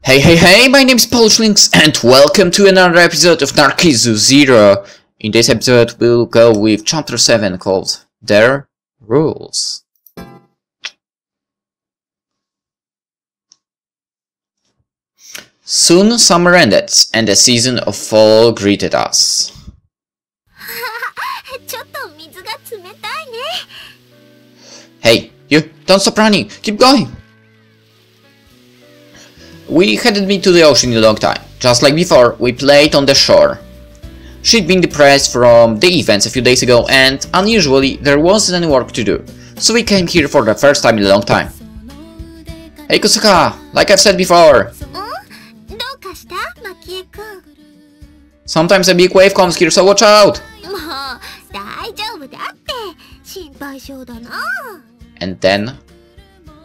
Hey, my name is PolishLynx and welcome to another episode of Narcissu 0. In this episode we'll go with chapter 7 called Their Rules. Soon summer ended and the season of fall greeted us. Hey, you, don't stop running, keep going! We hadn't been to the ocean in a long time. Just like before, we played on the shore. She'd been depressed from the events a few days ago and, unusually, there wasn't any work to do. So we came here for the first time in a long time. Hey Kusaka, like I've said before. Sometimes a big wave comes here, so watch out! And then...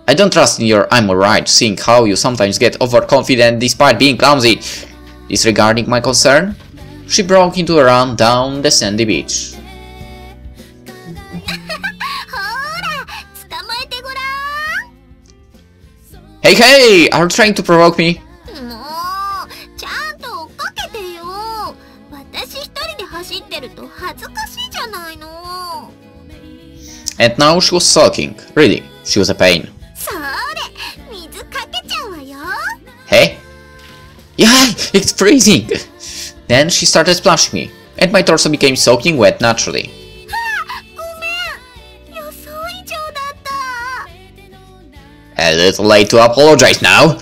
I don't trust in your I'm alright, seeing how you sometimes get overconfident despite being clumsy. Disregarding my concern, she broke into a run down the sandy beach. Hey, are you trying to provoke me? And now she was sulking. Really, she was a pain. Hey? Yeah, it's freezing! Then she started splashing me, and my torso became soaking wet naturally. A little late to apologize now.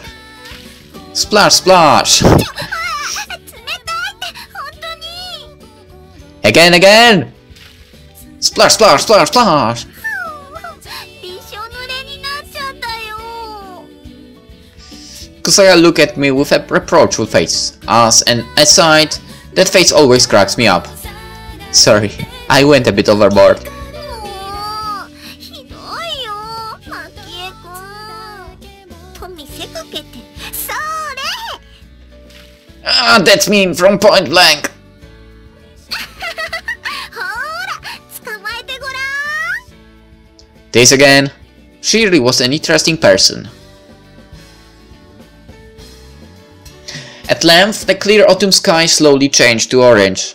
Splash, splash! Again! Splash, splash, splash, splash! Kusaka looked at me with a reproachful face. As an aside, that face always cracks me up. Sorry, I went a bit overboard. Ah, that's me from point blank. This again. She really was an interesting person. At length, the clear autumn sky slowly changed to orange.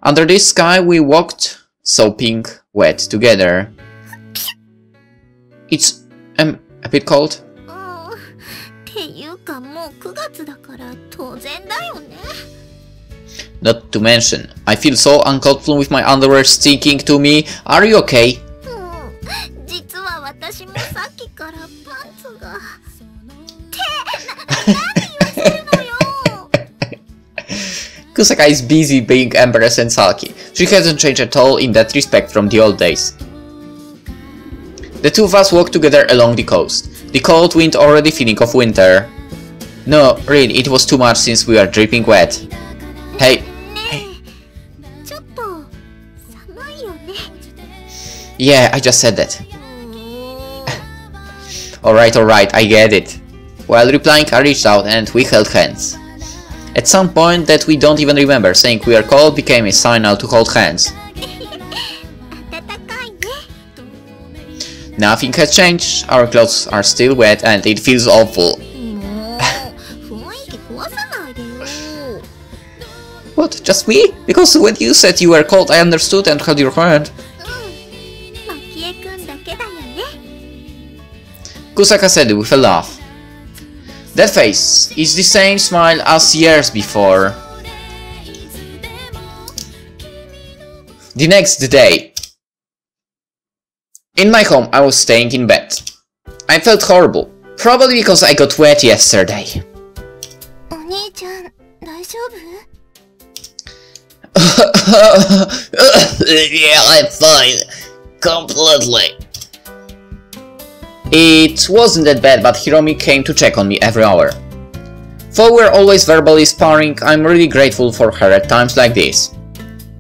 Under this sky we walked, soaping wet together. It's a bit cold. Not to mention, I feel so uncomfortable with my underwear sticking to me. Are you okay? Kusaka is busy being embarrassed and sulky. She hasn't changed at all in that respect from the old days. The two of us walked together along the coast, the cold wind already feeling of winter. No, really, it was too much since we were dripping wet. Hey. Yeah, I just said that. Alright, I get it. While replying, I reached out and we held hands. At some point that we don't even remember, saying we are cold became a signal to hold hands. Nothing has changed, our clothes are still wet and it feels awful. What, just me? Because when you said you were cold I understood and held your hand. Kusaka said it with a laugh. That face is the same smile as years before. The next day. In my home, I was staying in bed. I felt horrible, probably because I got wet yesterday. Yeah, I'm fine. Completely. It wasn't that bad, but Hiromi came to check on me every hour. Though we're always verbally sparring, I'm really grateful for her at times like this.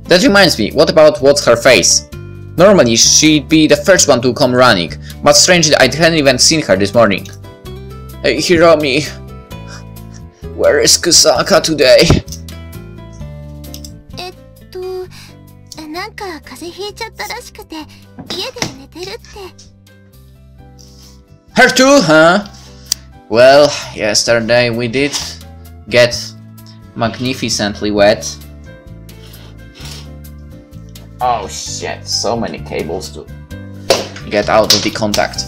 That reminds me, what about what's her face? Normally she'd be the first one to come running, but strangely I hadn't even seen her this morning. Hey Hiromi, where is Kusaka today? Her too, huh? Well, yesterday we did get magnificently wet. Oh shit, so many cables to get out of the contact.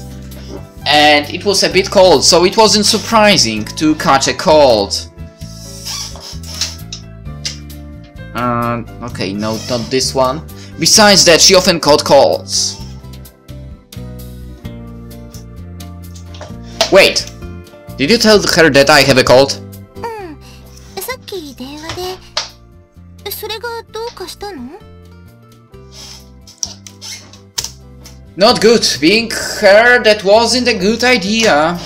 And it was a bit cold, so it wasn't surprising to catch a cold. Okay, no, not this one. Besides that, she often caught colds. Wait, did you tell her that I have a cold? Not good. Being her, that wasn't a good idea.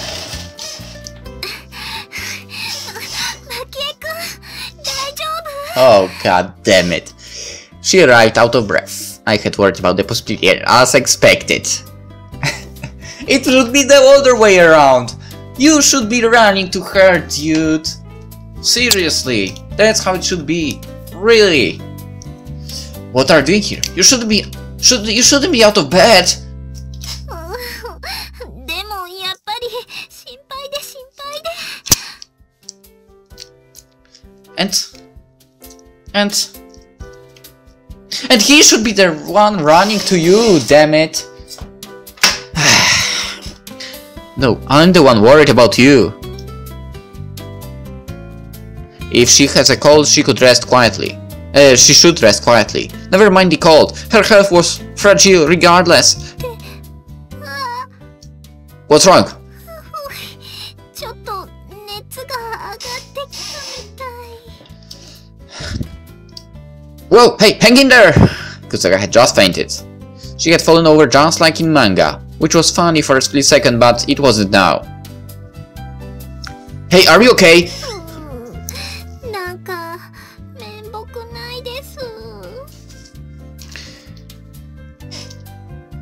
Oh, god damn it. She arrived out of breath. I had worried about the possibility, as expected. It should be the other way around. You should be running to her, dude. Seriously, that's how it should be. Really. What are you doing here? You shouldn't be out of bed. And he should be the one running to you, damn it. No, I'm the one worried about you. If she has a cold, she could rest quietly. She should rest quietly. Never mind the cold. Her health was fragile regardless. What's wrong? Whoa, hey, hang in there! Kusaka had just fainted. She had fallen over just like in manga, which was funny for a split second, but it wasn't now. Hey, are you okay?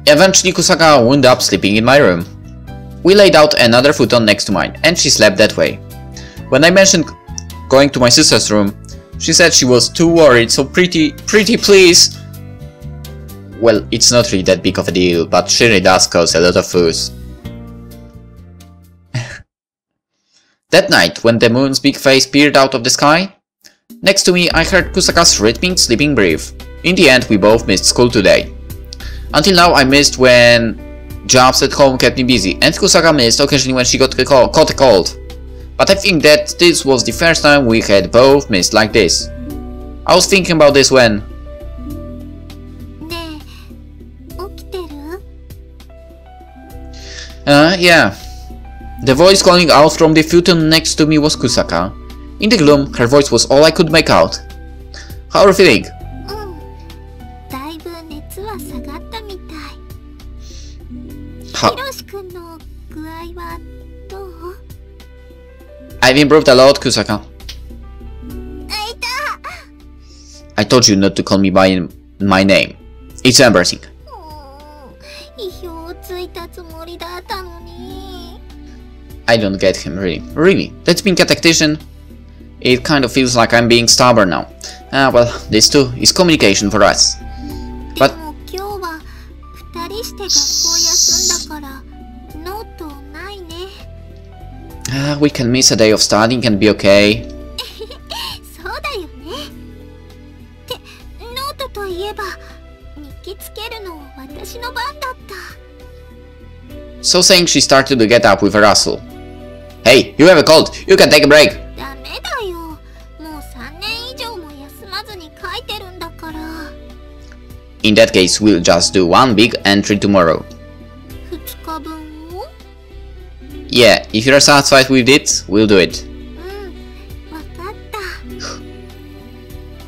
Eventually Kusaka wound up sleeping in my room. We laid out another futon next to mine, and she slept that way. When I mentioned going to my sister's room, she said she was too worried, so pretty please. Well, it's not really that big of a deal, but she really does cause a lot of fuss. That night, when the moon's big face peered out of the sky, next to me I heard Kusaka's rhythmic sleeping breath. In the end, we both missed school today. Until now, I missed when jobs at home kept me busy, and Kusaka missed occasionally when she caught a cold. But I think that this was the first time we had both missed like this. I was thinking about this when... yeah. The voice calling out from the futon next to me was Kusaka. In the gloom, her voice was all I could make out. How are you feeling? I've improved a lot, Kusaka. I told you not to call me by my name. It's embarrassing. I don't get him, really. Really, that's being a tactician. It kind of feels like I'm being stubborn now. Well, this too is communication for us. But... we can miss a day of studying and be okay. So saying, she started to get up with a rustle. Hey, you have a cold, you can take a break. In that case, we'll just do one big entry tomorrow. Yeah, if you're satisfied with it, we'll do it.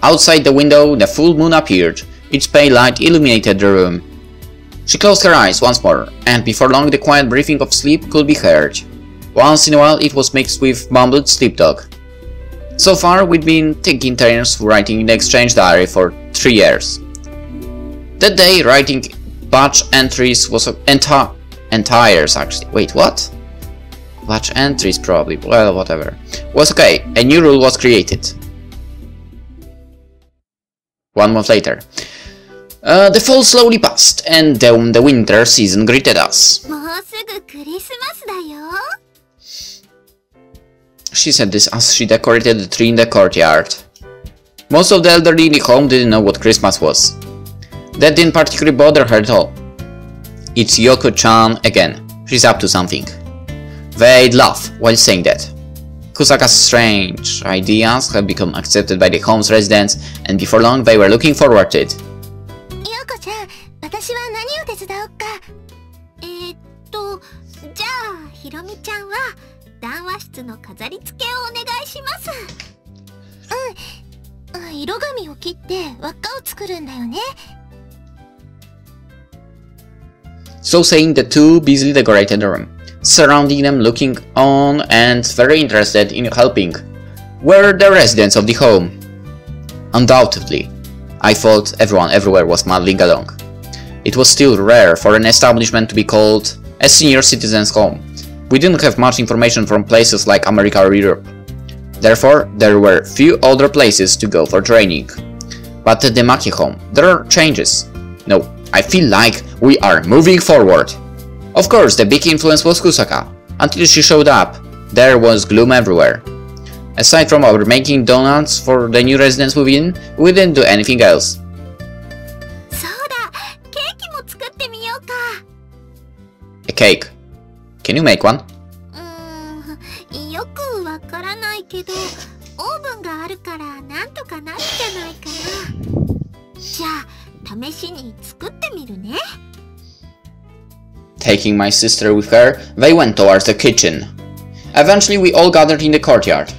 Outside the window, the full moon appeared. Its pale light illuminated the room. She closed her eyes once more, and before long the quiet breathing of sleep could be heard. Once in a while it was mixed with mumbled sleep talk. So far we'd been taking turns writing in the exchange diary for 3 years. That day writing batch entries was entires actually. Wait, what? Batch entries probably, well, whatever. Was okay, a new rule was created. 1 month later. The fall slowly passed, and then the winter season greeted us. She said this as she decorated the tree in the courtyard. Most of the elderly in the home didn't know what Christmas was. That didn't particularly bother her at all. It's Yoko-chan again. She's up to something. They'd laugh while saying that. Kusaka's strange ideas have become accepted by the home's residents, and before long they were looking forward to it. Yoko-chan, 私は何を手伝おうか。じゃあ、ひろみちゃんは談話室の飾り付けをお願いします。色紙を切って輪っかを作るんだよね。So saying, the two busily decorated the room, surrounding them, looking on and very interested in helping, were the residents of the home. Undoubtedly, I thought everyone everywhere was muddling along. It was still rare for an establishment to be called a senior citizen's home. We didn't have much information from places like America or Europe. Therefore, there were few other places to go for training. But at the Maki home, there are changes. No, I feel like we are moving forward. Of course, the big influence was Kusaka. Until she showed up, there was gloom everywhere. Aside from our making donuts for the new residents moving in, we didn't do anything else. A cake. Can you make one? よくわからないけど、オーブンがあるからなんとかなるんじゃないかな。じゃあ、試しに作ってみるね。Taking my sister with her, they went towards the kitchen. Eventually, we all gathered in the courtyard.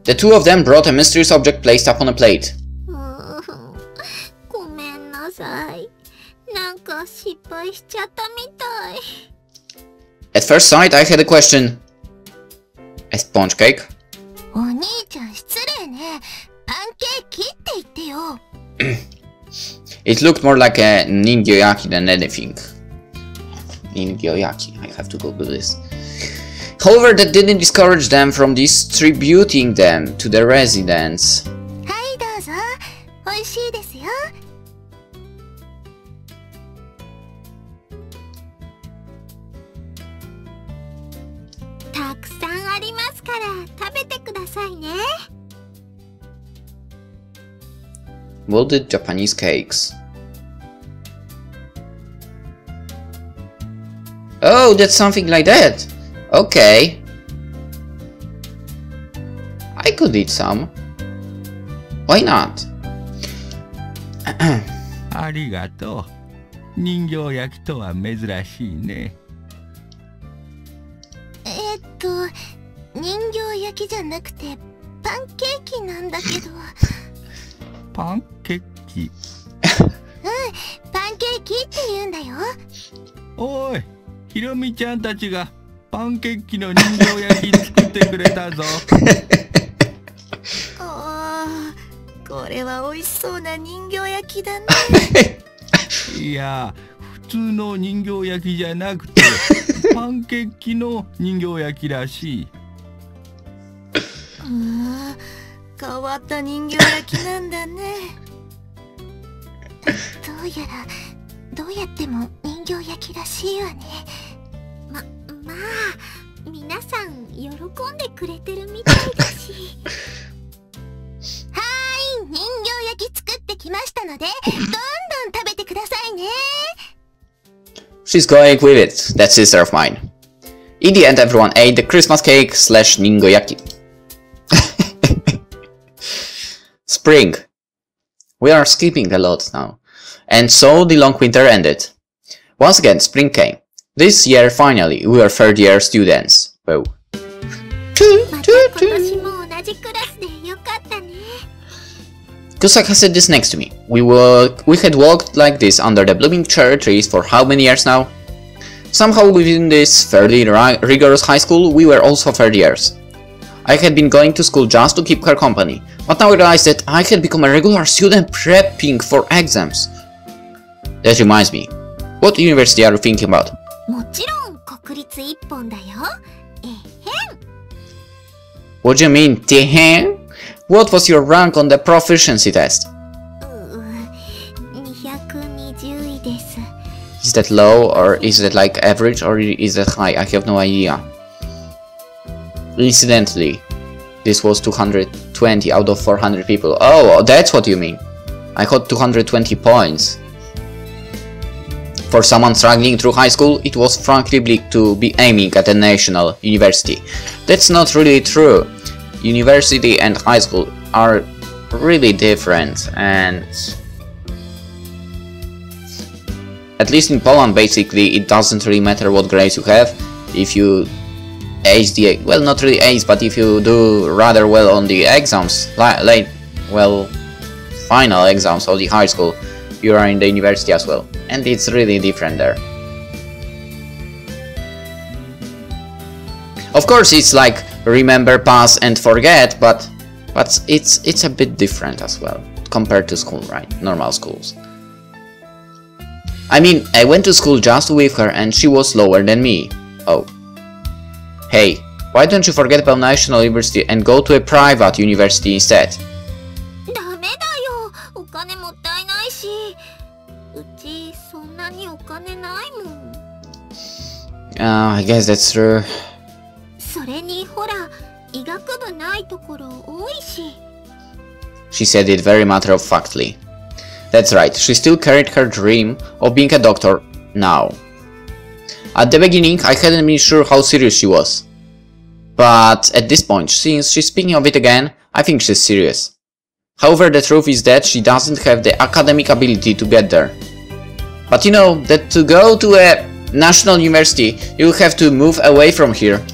The two of them brought a mysterious object placed up on a plate. ごめんなさい。なんか失敗しちゃったみたい。At first sight, I had a question. A sponge cake? お兄ちゃん失礼ね。パンケーキって言ってよ。It looked more like a ningyoyaki than anything. Ningyoyaki, I have to Google this. However, that didn't discourage them from distributing them to the residents. はいどうぞ。美味しいですよ。たくさんありますから食べてくださいね。Molded Japanese cakes. Oh, that's something like that. Okay. I could eat some. Why not? ありがとう。人形焼きとは珍しいね。人形焼きじゃなくてパンケーキなんだけど。パンケーキ？パンケーキって言うんだよ。おい、ひろみちゃんたちがパンケーキの人形焼き作ってくれたぞ。これは美味しそうな人形焼きだね。いや、普通の人形焼きじゃなくてパンケーキの人形焼きらしい。変わった人形焼きなんだね。どうやっても人形焼きらしいわね。まあ皆さん喜んでくれてるみたいだし。はーい、人形焼き作ってきましたのでどんどん食べてくださいね。She's going with it, that sister of mine. In the end, everyone ate the Christmas cake / ningoyaki. Spring. We are skipping a lot now. And so the long winter ended. Once again, spring came. This year, finally, we were third year students. Whoa. Kusaka said this next to me. We had walked like this under the blooming cherry trees for how many years now? Somehow within this fairly rigorous high school, we were also third years. I had been going to school just to keep her company, but now I realized that I had become a regular student prepping for exams. That reminds me, what university are you thinking about? もちろん国立一本だよ。What do you mean, tehen? What was your rank on the proficiency test? 220位です。Is that low, or is that like average, or is that high? I have no idea. Incidentally, this was 220 out of 400 people. Oh, that's what you mean. I got 220 points. For someone struggling through high school, it was frankly bleak to be aiming at a national university. That's not really true. University and high school are really different, and at least in Poland, basically, it doesn't really matter what grades you have. If you ace the, well, not really ace, but if you do rather well on the exams, final exams of the high school, you are in the university as well, and it's really different there. Of course, it's like remember, pass, and forget, but it's a bit different as well compared to school, right? Normal schools. I mean, I went to school just with her, and she was lower than me. Oh. Hey, why don't you forget about national university and go to a private university instead? I guess that's true. She said it very matter-of-factly. That's right, she still carried her dream of being a doctor now. At the beginning, I hadn't been sure how serious she was. But at this point, since she's speaking of it again, I think she's serious. However, the truth is that she doesn't have the academic ability to get there. But you know that to go to a national university, you'll have to move away from here.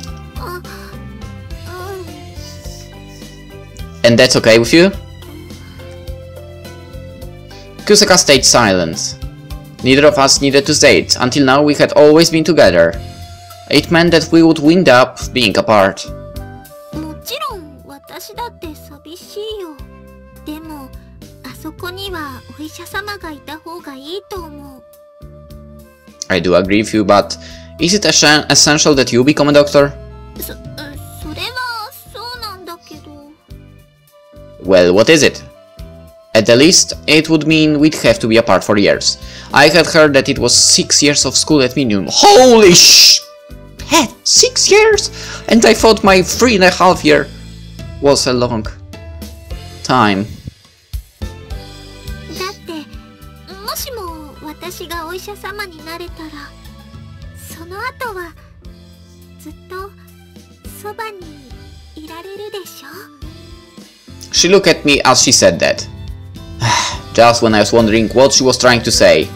And that's okay with you? Kusaka stayed silent. Neither of us needed to say it. Until now we had always been together. It meant that we would wind up being apart. I do agree with you, but is it essential that you become a doctor? Well, what is it? At the least, it would mean we'd have to be apart for years. I had heard that it was 6 years of school at minimum. Holy sh! 6 years? And I thought my 3.5 year was a long time. She looked at me as she said that. Just when I was wondering what she was trying to say.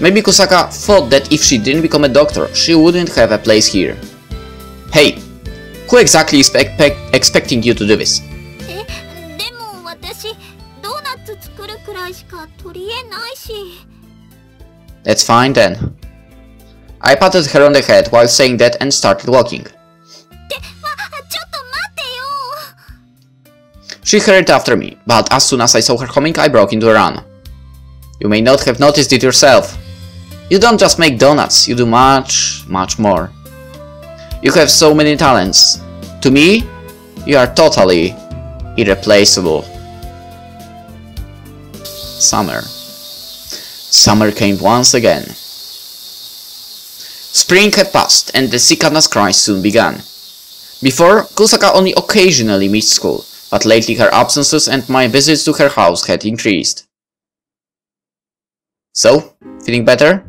Maybe Kusaka thought that if she didn't become a doctor, she wouldn't have a place here. Hey, who exactly is expecting you to do this? That's fine then. I patted her on the head while saying that and started walking. She hurried after me, but as soon as I saw her coming, I broke into a run. You may not have noticed it yourself. You don't just make donuts, you do much more. You have so many talents. To me, you are totally irreplaceable. Summer. Summer came once again. Spring had passed, and the cicadas' cries soon began. Before, Kusaka only occasionally missed school, but lately her absences and my visits to her house had increased. So, feeling better?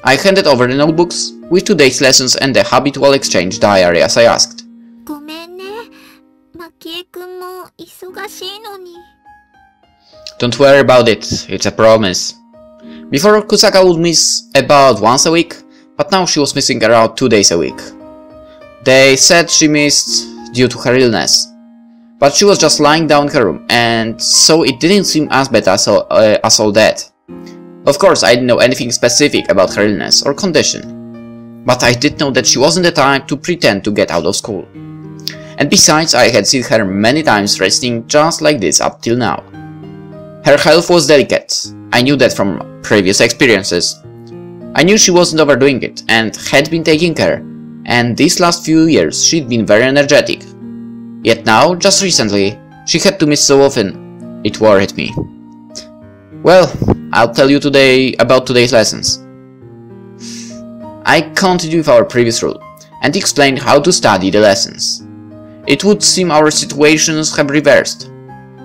I handed over the notebooks with today's lessons and the habitual exchange diary as I asked. Don't worry about it, it's a promise. Before, Kusaka would miss about once a week, but now she was missing around 2 days a week. They said she missed due to her illness. But she was just lying down in her room, and so it didn't seem as bad as all that. Of course, I didn't know anything specific about her illness or condition, but I did know that she wasn't the type to pretend to get out of school. And besides, I had seen her many times resting just like this up till now. Her health was delicate. I knew that from previous experiences. I knew she wasn't overdoing it and had been taking care, and these last few years she'd been very energetic. Yet now, just recently, she had to miss so often. It worried me. Well, I'll tell you today about today's lessons. I continued with our previous rule and explained how to study the lessons. it would seem our situations have reversed.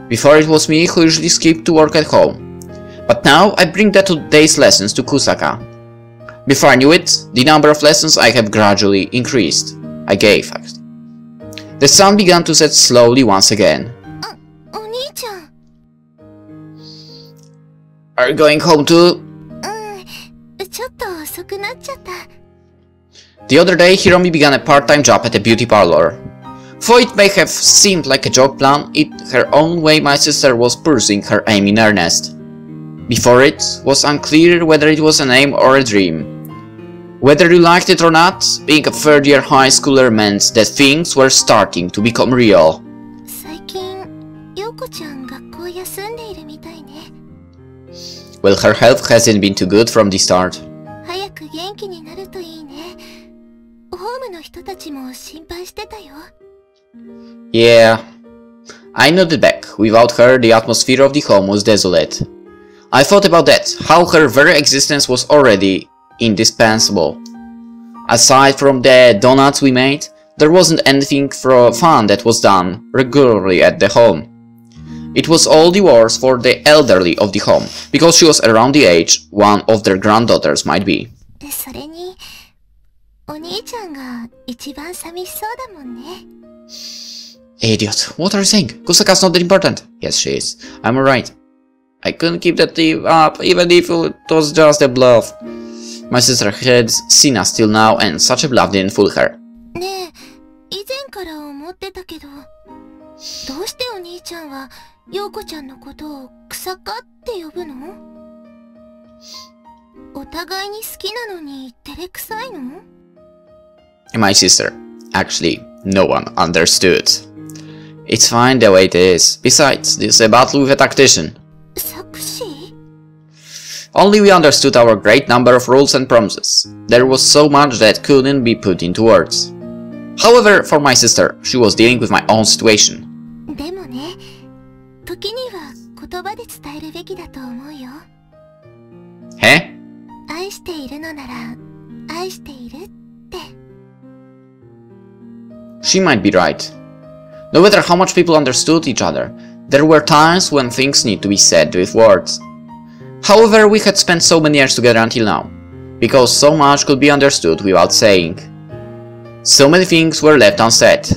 Before it was me who usually skipped to work at home, but now I bring that today's lessons to Kusaka. Before I knew it, the number of lessons I have gradually increased. I gave. The sun began to set slowly once again. Are you going home too? The other day, Hiromi began a part-time job at a beauty parlor. Though it may have seemed like a joke plan, in her own way my sister was pursuing her aim in earnest. Before it was unclear whether it was an aim or a dream. Whether you liked it or not, being a third-year high schooler meant that things were starting to become real. Well, her health hasn't been too good from the start. Yeah, I nodded back. Without her, the atmosphere of the home was desolate. I thought about that, how her very existence was already indispensable. Aside from the donuts we made, there wasn't anything fun that was done regularly at the home. It was all the worse for the elderly of the home, because she was around the age one of their granddaughters might be. Idiot, what are you saying? Kusaka's not that important. Yes, she is. I'm alright. I couldn't keep that team up, even if it was just a bluff. My sister had seen us till now, and such a bluff didn't fool her. My sister. Actually, no one understood. It's fine the way it is. Besides, this is a battle with a tactician. Only we understood our great number of rules and promises. There was so much that couldn't be put into words. However, for my sister, she was dealing with my own situation. Huh? She might be right. No matter how much people understood each other, there were times when things need to be said with words. However, we had spent so many years together until now, because so much could be understood without saying. So many things were left unsaid.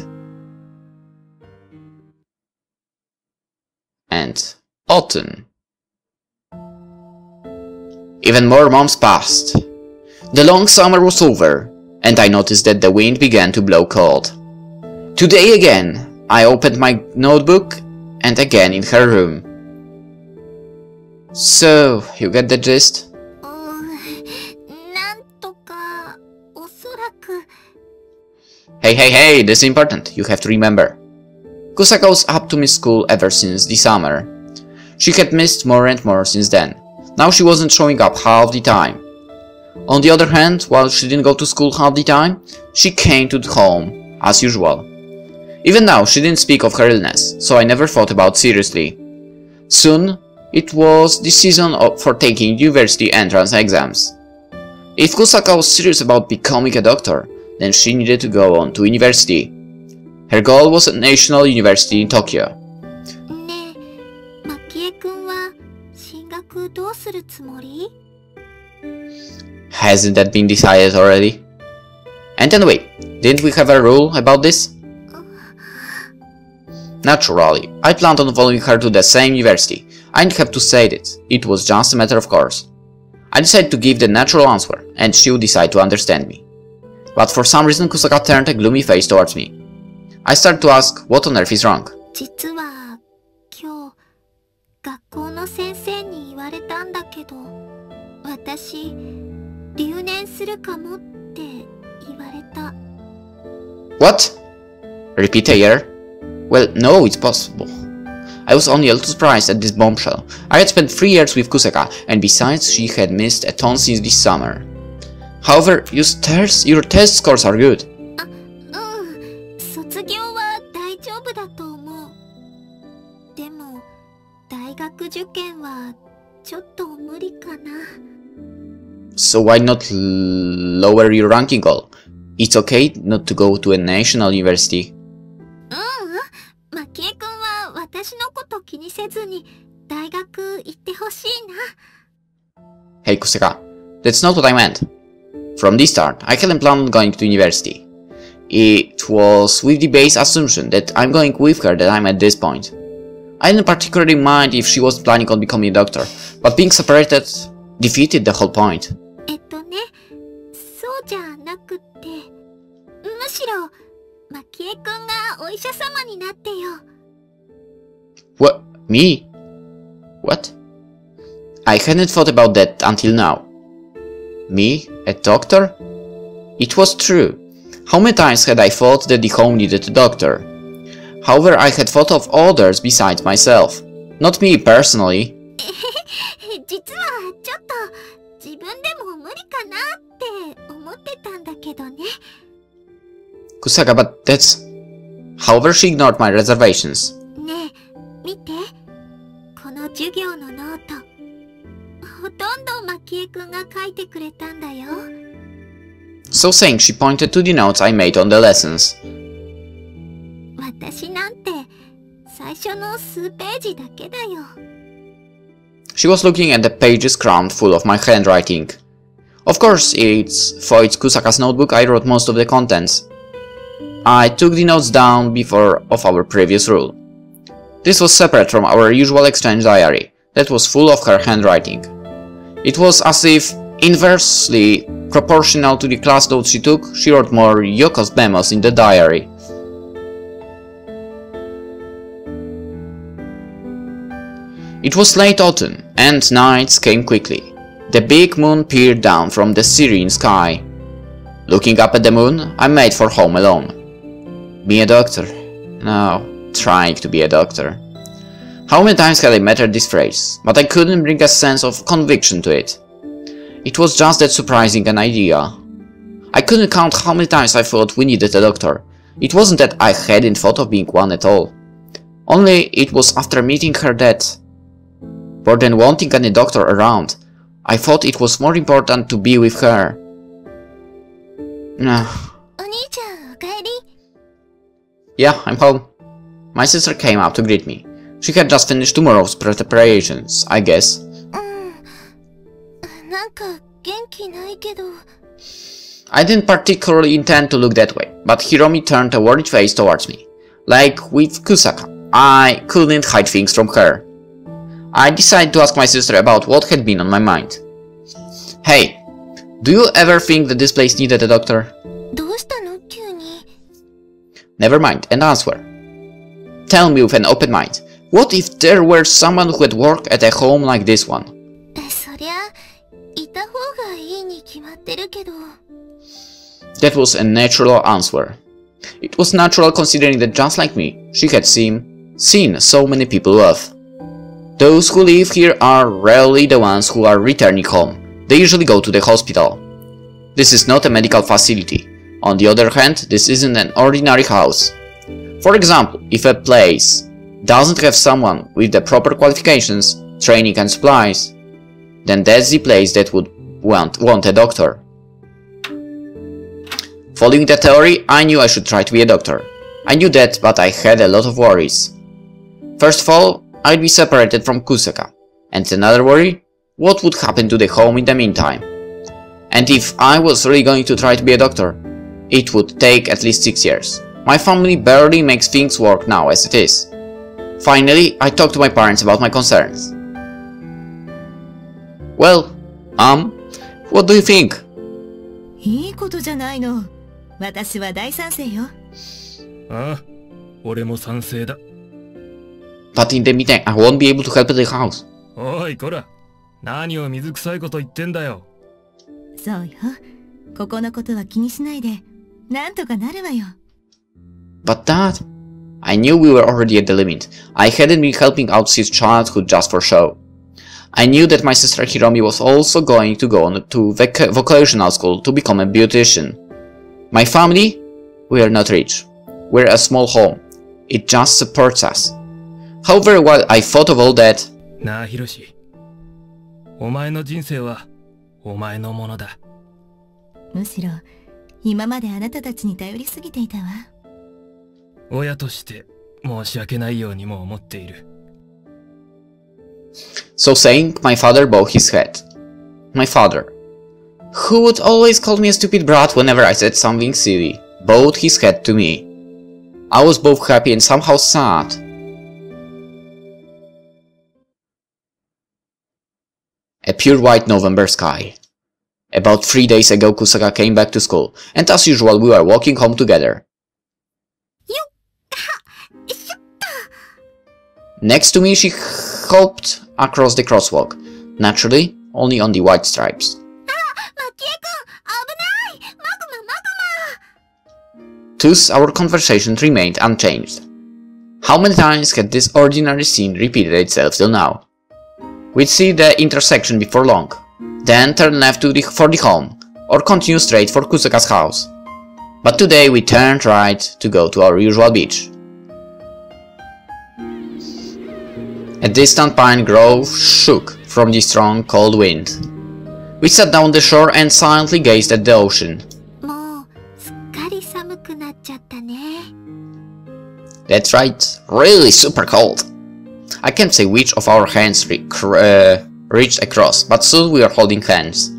And autumn. Even more months passed. The long summer was over, and I noticed that the wind began to blow cold. Today again, I opened my notebook, and again in her room. So, you get the gist? Hey, this is important, you have to remember. Kusaka was up to miss school ever since the summer. She had missed more and more since then. Now she wasn't showing up half the time. On the other hand, while she didn't go to school half the time, she came to home, as usual. Even now, she didn't speak of her illness, so I never thought about seriously. Soon, it was the season for taking university entrance exams. If Kusaka was serious about becoming a doctor, then she needed to go on to university. Her goal was a national university in Tokyo. Hasn't that been decided already? And anyway, didn't we have a rule about this? Naturally, I planned on following her to the same university. I didn't have to say it, it was just a matter of course. I decided to give the natural answer, and she would decide to understand me. But for some reason Kusaka turned a gloomy face towards me. I started to ask what on earth is wrong. What? Repeat a year? Well, no, it's possible. I was only a little surprised at this bombshell. I had spent 3 years with Kusaka, and besides she had missed a ton since this summer. However, your test scores are good. So why not lower your ranking goal? It's okay not to go to a national university. キエくんは私のこと気にせずに大学行ってほしいな。Hey Kusaka, that's not what I meant. From the start, I hadn't planned on going to university. It was with the base assumption that I'm going with her that I'm at this point. I didn't particularly mind if she was planning on becoming a doctor, but being separated defeated the whole point. そうじゃなくって、むしろマキエくんがお医者様になってよ。What? Me? What? I hadn't thought about that until now. Me? A doctor? It was true. How many times had I thought that the home needed a doctor? However, I had thought of others besides myself. Not me personally. 実はちょっと自分でも無理かなって思ってたんだけどね。Kusaka, but that's... However, she ignored my reservations. ねえ、見て。この授業のノート。ほとんどマキエくんが書いてくれたんだよ。So saying, she pointed to the notes I made on the lessons. 私なんて最初の数ページだけだよ。She was looking at the pages crammed full of my handwriting. Of course, for it's Kusaka's notebook, I wrote most of the contents. I took the notes down before of our previous rule. This was separate from our usual exchange diary, that was full of her handwriting. It was as if, inversely proportional to the class notes she took, she wrote more Yoko's memos in the diary. It was late autumn, and nights came quickly. The big moon peered down from the serene sky. Looking up at the moon, I made for home alone. Be a doctor? No, trying to be a doctor. How many times had I muttered this phrase, but I couldn't bring a sense of conviction to it. It was just that surprising an idea. I couldn't count how many times I thought we needed a doctor. It wasn't that I hadn't thought of being one at all. Only it was after meeting her that, more than wanting any doctor around, I thought it was more important to be with her. Yeah, I'm home. My sister came up to greet me. She had just finished tomorrow's preparations, I guess. I didn't particularly intend to look that way, but Hiromi turned a worried face towards me. Like with Kusaka, I couldn't hide things from her. I decided to ask my sister about what had been on my mind. Hey, do you ever think that this place needed a doctor? Never mind, and answer. Tell me with an open mind, what if there were someone who had worked at a home like this one? That was a natural answer. It was natural considering that just like me, she had seen so many people love. Those who live here are rarely the ones who are returning home. They usually go to the hospital. This is not a medical facility. On the other hand, this isn't an ordinary house. For example, if a place doesn't have someone with the proper qualifications, training and supplies, then that's the place that would want a doctor. Following that theory, I knew I should try to be a doctor. I knew that, but I had a lot of worries. First of all, I'd be separated from Kusaka. And another worry, what would happen to the home in the meantime? And if I was really going to try to be a doctor, it would take at least 6 years. My family barely makes things work now as it is. Finally, I talked to my parents about my concerns. Well, what do you think? いいことじゃないの。私は大賛成よ。ああ、俺も賛成だ。But in the meantime, I won't be able to help at the house. おい、こら。何を水臭いこと言ってんだよ。そうよ。ここのことは気にしないで。なんとかなるわよ。But Dad, I knew we were already at the limit. I hadn't been helping out his childhood just for show. I knew that my sister Hiromi was also going to go on to vocational school to become a beautician. My family? We are not rich. We're a small home. It just supports us. However, while I thought of all that... なあ、ヒロシ。お前の人生はお前のものだ。むしろ、今まであなたたちに頼りすぎていたわ。親として申し訳ないようにも思っている。So saying, my father bowed his head. My father, who would always call me a stupid brat whenever I said something silly, bowed his head to me. I was both happy and somehow sad. A pure white November sky. About 3 days ago Kusaka came back to school, and as usual we were walking home together. Next to me she hopped across the crosswalk, naturally only on the white stripes. Thus our conversation remained unchanged. How many times had this ordinary scene repeated itself till now? We'd see the intersection before long, then turn left for the home, or continue straight for Kusaka's house. But today we turned right to go to our usual beach. A distant pine grove shook from the strong cold wind. We sat down on the shore and silently gazed at the ocean. That's right, really super cold. I can't say which of our hands reached across, but soon we were holding hands.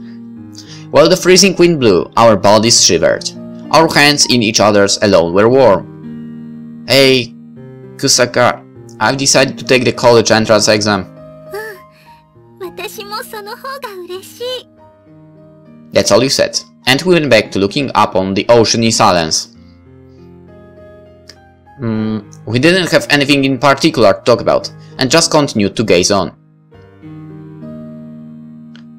While the freezing wind blew, our bodies shivered. Our hands in each other's alone were warm. Hey, Kusaka, I've decided to take the college entrance exam. That's all you said, and we went back to looking up on the ocean in silence. We didn't have anything in particular to talk about, and just continued to gaze on.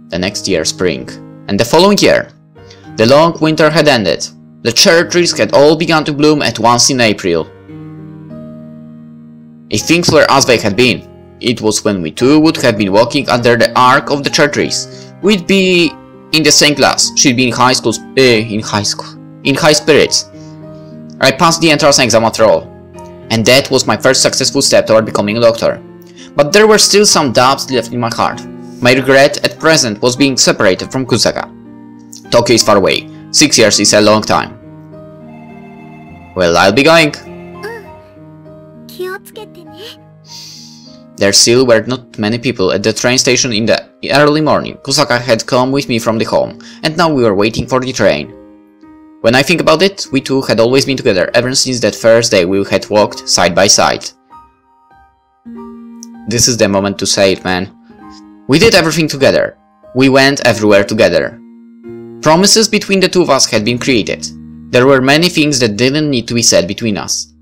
The next year, spring, and the following year. The long winter had ended. The cherry trees had all begun to bloom at once in April. If things were as they had been, it was when we two would have been walking under the arc of the cherry trees. We'd be in the same class. She'd be in high spirits. I passed the entrance exam after all, and that was my first successful step toward becoming a doctor. But there were still some doubts left in my heart. My regret at present was being separated from Kusaka. Tokyo is far away. 6 years is a long time. Well, I'll be going. There still were not many people at the train station in the early morning. Kusaka had come with me from the home, and now we were waiting for the train. When I think about it, we two had always been together ever since that first day we had walked side by side. This is the moment to say it, man. We did everything together. We went everywhere together. Promises between the two of us had been created. There were many things that didn't need to be said between us.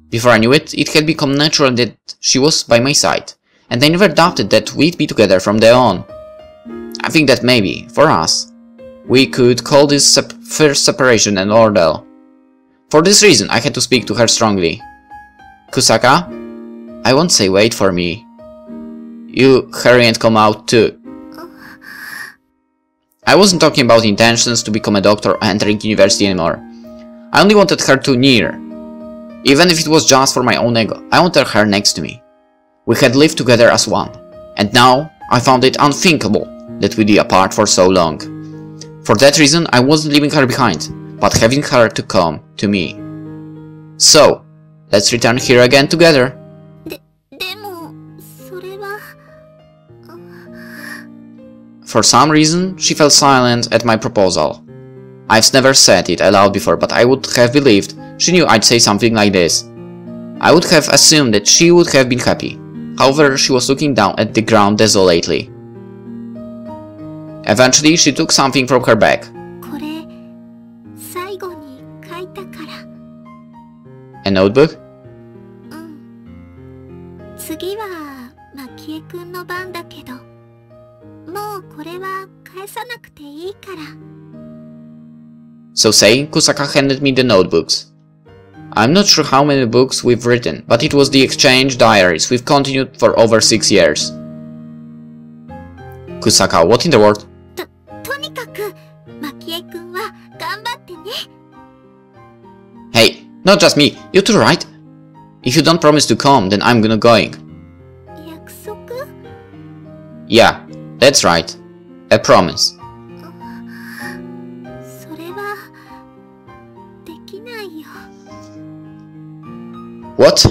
Before I knew it, it had become natural that she was by my side, and I never doubted that we'd be together from there on. I think that maybe, for us, we could call this first separation an ordeal. For this reason, I had to speak to her strongly. Kusaka, I won't say wait for me. You hurry and come out too. I wasn't talking about intentions to become a doctor or entering university anymore. I only wanted her too near. Even if it was just for my own ego, I wanted her next to me. We had lived together as one, and now I found it unthinkable that we'd be apart for so long. For that reason, I wasn't leaving her behind, but having her to come to me. So, let's return here again together. For some reason, she fell silent at my proposal. I've never said it aloud before, but I would have believed she knew I'd say something like this. I would have assumed that she would have been happy. However, she was looking down at the ground desolately. Eventually, she took something from her bag. A notebook? So saying, Kusaka handed me the notebooks. I'm not sure how many books we've written, but it was the exchange diaries we've continued for over 6 years. Kusaka, what in the world? Hey, not just me, you too, right? If you don't promise to come, then I'm gonna going. Yeah, that's right. A promise. What?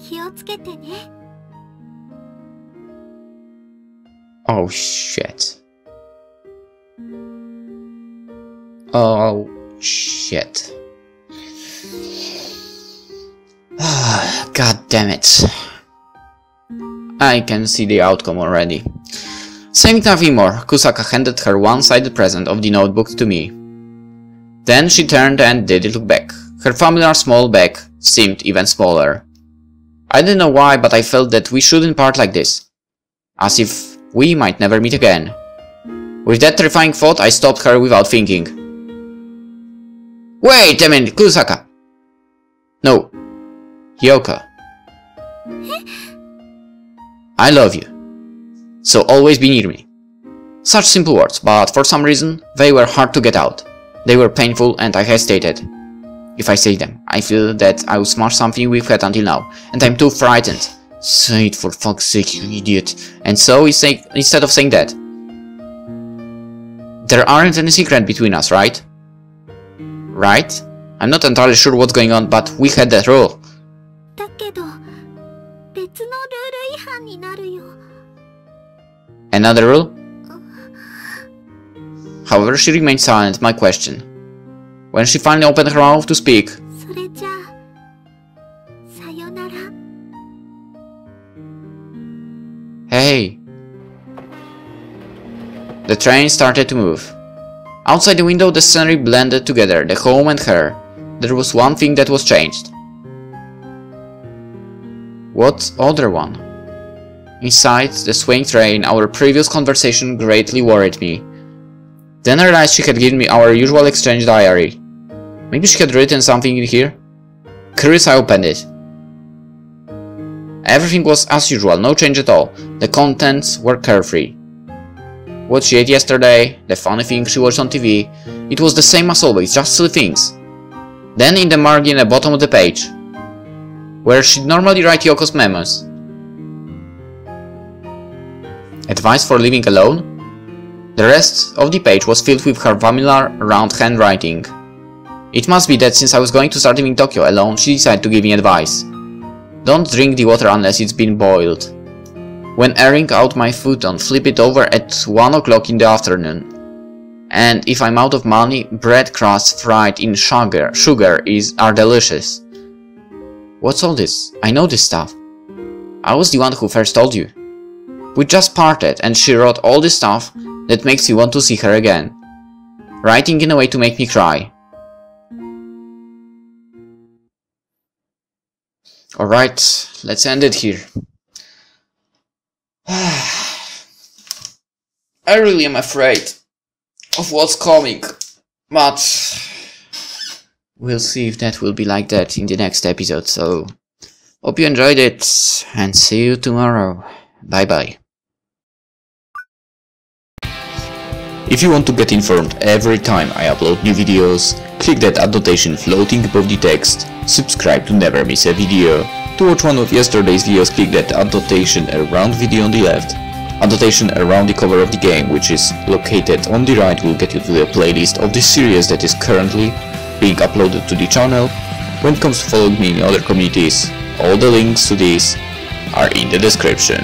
気をつけてね。Oh shit. Oh shit. God damn it. I can see the outcome already. Saying nothing more, Kusaka handed her one-sided present of the notebook to me. Then she turned and didn't look back. Her familiar small bag seemed even smaller. I didn't know why, but I felt that we shouldn't part like this. As if we might never meet again. With that terrifying thought, I stopped her without thinking. Wait a minute, Kusaka! No. Hyoko. I love you. So always be near me. Such simple words, but for some reason, they were hard to get out. They were painful and I hesitated. If I say them, I feel that I will smash something we've had until now, and I'm too frightened. Say it for fuck's sake, you idiot. And so instead of saying that, there aren't any secret between us, right? Right? I'm not entirely sure what's going on, but we had that rule. だけど、別のルール違反になるよ。Another rule? However, she remained silent at my question. When she finally opened her mouth to speak, それじゃあ、さよなら。Hey. The train started to move. Outside the window, the scenery blended together, the home and her. There was one thing that was changed. What other one? Inside the swaying train, our previous conversation greatly worried me. Then I realized she had given me our usual exchange diary. Maybe she had written something in here? Curious, I opened it. Everything was as usual, no change at all. The contents were carefree. What she ate yesterday, the funny things she watched on TV, it was the same as always, just silly things. Then in the margin at the bottom of the page, where she'd normally write Yoko's memos. Advice for living alone? The rest of the page was filled with her familiar round handwriting. It must be that since I was going to start living in Tokyo alone, she decided to give me advice. Don't drink the water unless it's been boiled. When airing out my futon, flip it over at 1 o'clock in the afternoon. And if I'm out of money, bread crusts fried in sugar are delicious. What's all this? I know this stuff. I was the one who first told you. We just parted and she wrote all this stuff that makes you want to see her again. Writing in a way to make me cry. Alright, let's end it here. I really am afraid of what's coming, but we'll see if that will be like that in the next episode, so hope you enjoyed it, and see you tomorrow. Bye bye. If you want to get informed every time I upload new videos, click that annotation floating above the text, subscribe to never miss a video. To watch one of yesterday's videos, click that annotation around video on the left. Annotation around the cover of the game, which is located on the right, will get you to the playlist of the series that is currently being uploaded to the channel. When it comes to following me in other communities, all the links to these are in the description.